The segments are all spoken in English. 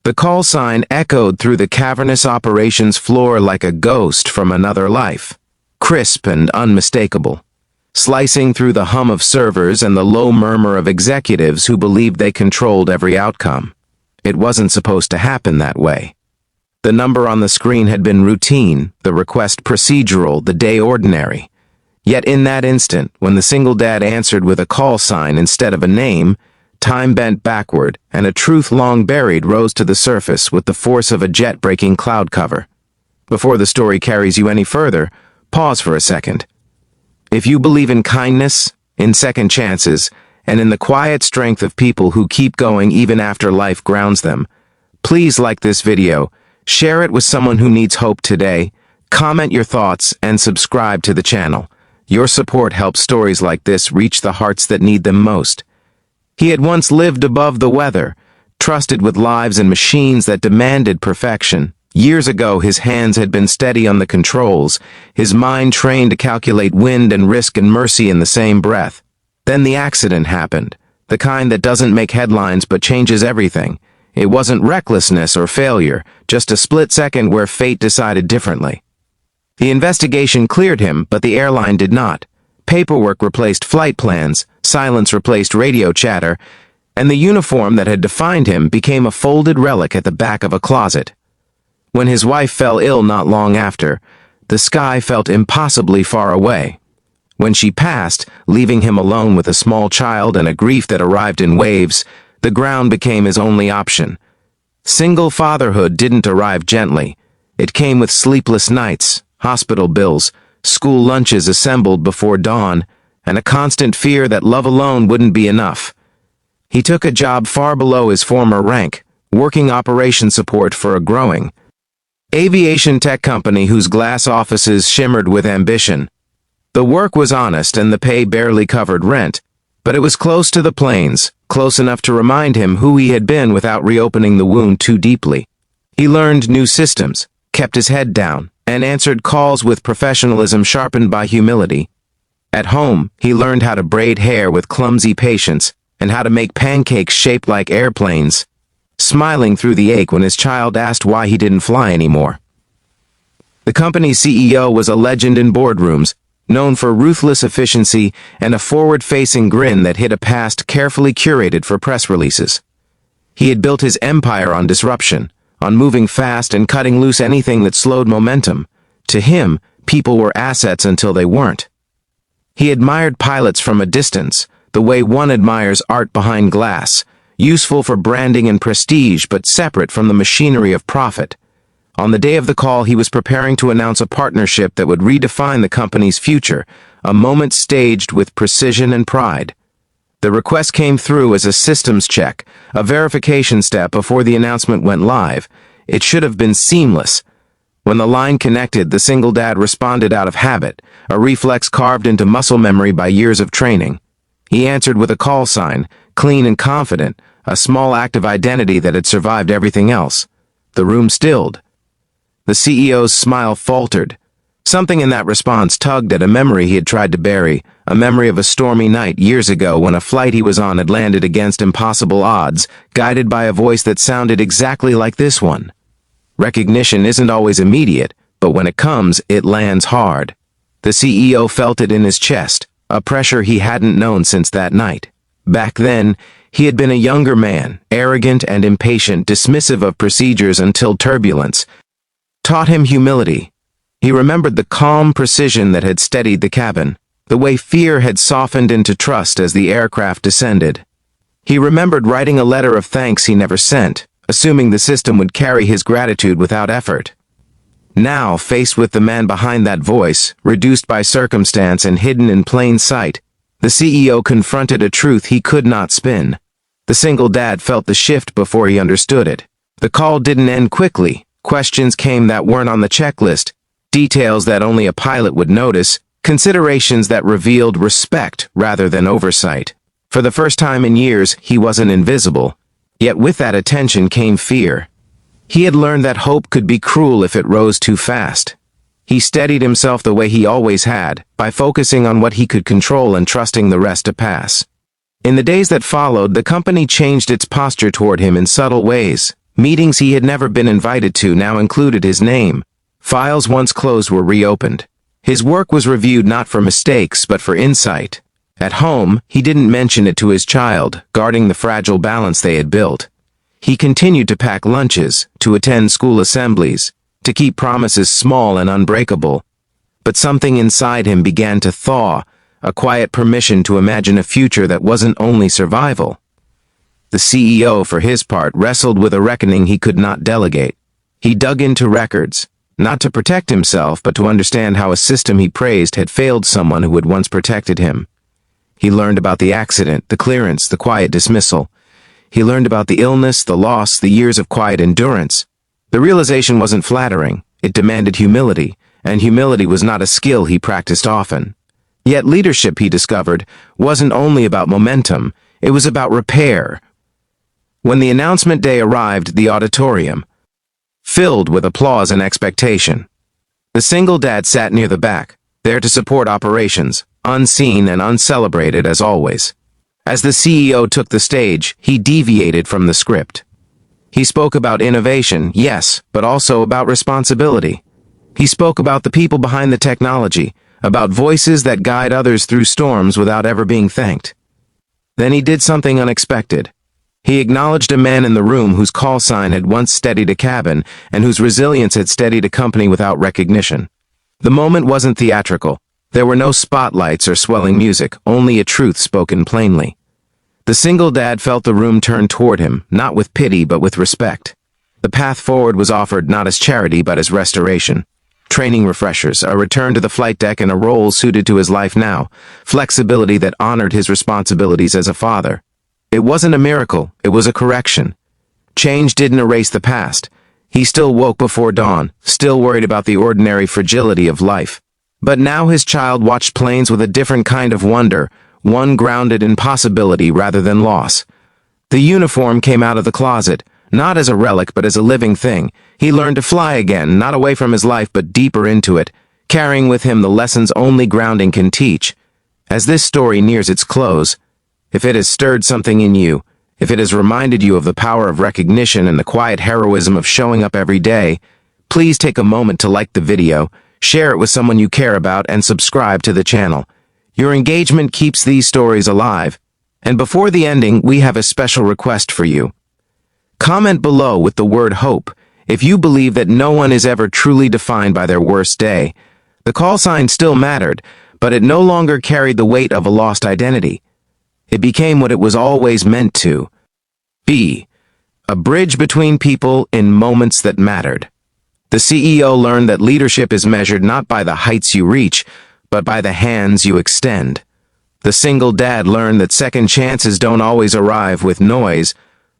The call sign echoed through the cavernous operations floor like a ghost from another life, crisp and unmistakable, slicing through the hum of servers and the low murmur of executives who believed they controlled every outcome. It wasn't supposed to happen that way. The number on the screen had been routine, the request procedural, the day ordinary. Yet in that instant, when the single dad answered with a call sign instead of a name, time bent backward, and a truth long buried rose to the surface with the force of a jet-breaking cloud cover. Before the story carries you any further, pause for a second. If you believe in kindness, in second chances, and in the quiet strength of people who keep going even after life grounds them, please like this video, share it with someone who needs hope today, comment your thoughts, and subscribe to the channel. Your support helps stories like this reach the hearts that need them most. He had once lived above the weather, trusted with lives and machines that demanded perfection. Years ago, his hands had been steady on the controls, his mind trained to calculate wind and risk and mercy in the same breath. Then the accident happened, the kind that doesn't make headlines but changes everything. It wasn't recklessness or failure, just a split second where fate decided differently. The investigation cleared him, but the airline did not. Paperwork replaced flight plans, silence replaced radio chatter, and the uniform that had defined him became a folded relic at the back of a closet. When his wife fell ill not long after, the sky felt impossibly far away. When she passed, leaving him alone with a small child and a grief that arrived in waves, the ground became his only option. Single fatherhood didn't arrive gently. It came with sleepless nights, hospital bills, school lunches assembled before dawn, and a constant fear that love alone wouldn't be enough. He took a job far below his former rank, working operation support for a growing aviation tech company whose glass offices shimmered with ambition. The work was honest and the pay barely covered rent, but it was close to the plains, close enough to remind him who he had been without reopening the wound too deeply. He learned new systems, kept his head down, and answered calls with professionalism sharpened by humility. At home, he learned how to braid hair with clumsy patience and how to make pancakes shaped like airplanes, smiling through the ache when his child asked why he didn't fly anymore. The company's CEO was a legend in boardrooms, known for ruthless efficiency and a forward-facing grin that hid a past carefully curated for press releases. He had built his empire on disruption, on moving fast and cutting loose anything that slowed momentum. To him, people were assets until they weren't. He admired pilots from a distance, the way one admires art behind glass, useful for branding and prestige but separate from the machinery of profit. On the day of the call, he was preparing to announce a partnership that would redefine the company's future, a moment staged with precision and pride. The request came through as a systems check, a verification step before the announcement went live. It should have been seamless. When the line connected, the single dad responded out of habit, a reflex carved into muscle memory by years of training. He answered with a call sign, clean and confident, a small act of identity that had survived everything else. The room stilled. The CEO's smile faltered. Something in that response tugged at a memory he had tried to bury, a memory of a stormy night years ago when a flight he was on had landed against impossible odds, guided by a voice that sounded exactly like this one. Recognition isn't always immediate, but when it comes, it lands hard. The CEO felt it in his chest, a pressure he hadn't known since that night. Back then, he had been a younger man, arrogant and impatient, dismissive of procedures until turbulence taught him humility. He remembered the calm precision that had steadied the cabin, the way fear had softened into trust as the aircraft descended. He remembered writing a letter of thanks he never sent, assuming the system would carry his gratitude without effort. Now, faced with the man behind that voice, reduced by circumstance and hidden in plain sight, the CEO confronted a truth he could not spin. The single dad felt the shift before he understood it. The call didn't end quickly. Questions came that weren't on the checklist, details that only a pilot would notice, considerations that revealed respect rather than oversight. For the first time in years, he wasn't invisible. Yet with that attention came fear. He had learned that hope could be cruel if it rose too fast. He steadied himself the way he always had, by focusing on what he could control and trusting the rest to pass. In the days that followed, the company changed its posture toward him in subtle ways. Meetings he had never been invited to now included his name. Files once closed were reopened. His work was reviewed not for mistakes, but for insight. At home, he didn't mention it to his child, guarding the fragile balance they had built. He continued to pack lunches, to attend school assemblies, to keep promises small and unbreakable. But something inside him began to thaw, a quiet permission to imagine a future that wasn't only survival. The CEO, for his part, wrestled with a reckoning he could not delegate. He dug into records, not to protect himself, but to understand how a system he praised had failed someone who had once protected him. He learned about the accident, the clearance, the quiet dismissal. He learned about the illness, the loss, the years of quiet endurance. The realization wasn't flattering. It demanded humility, and humility was not a skill he practiced often. Yet leadership, he discovered, wasn't only about momentum, it was about repair. When the announcement day arrived, the auditorium filled with applause and expectation. The single dad sat near the back, there to support operations, unseen and uncelebrated as always. As the CEO took the stage, he deviated from the script. He spoke about innovation, yes, but also about responsibility. He spoke about the people behind the technology, about voices that guide others through storms without ever being thanked. Then he did something unexpected. He acknowledged a man in the room whose call sign had once steadied a cabin and whose resilience had steadied a company without recognition. The moment wasn't theatrical. There were no spotlights or swelling music, only a truth spoken plainly. The single dad felt the room turn toward him, not with pity but with respect. The path forward was offered not as charity but as restoration. Training refreshers, a return to the flight deck and a role suited to his life now, flexibility that honored his responsibilities as a father. It wasn't a miracle, it was a correction. Change didn't erase the past. He still woke before dawn, still worried about the ordinary fragility of life. But now his child watched planes with a different kind of wonder, one grounded in possibility rather than loss. The uniform came out of the closet, not as a relic but as a living thing. He learned to fly again, not away from his life but deeper into it, carrying with him the lessons only grounding can teach. As this story nears its close, if it has stirred something in you, if it has reminded you of the power of recognition and the quiet heroism of showing up every day, please take a moment to like the video, share it with someone you care about, and subscribe to the channel. Your engagement keeps these stories alive. And before the ending, we have a special request for you. Comment below with the word hope if you believe that no one is ever truly defined by their worst day. The call sign still mattered, but it no longer carried the weight of a lost identity. It became what it was always meant to be, a bridge between people in moments that mattered. The CEO learned that leadership is measured not by the heights you reach, but by the hands you extend. The single dad learned that second chances don't always arrive with noise.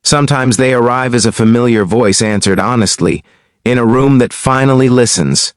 Sometimes they arrive as a familiar voice answered honestly, in a room that finally listens.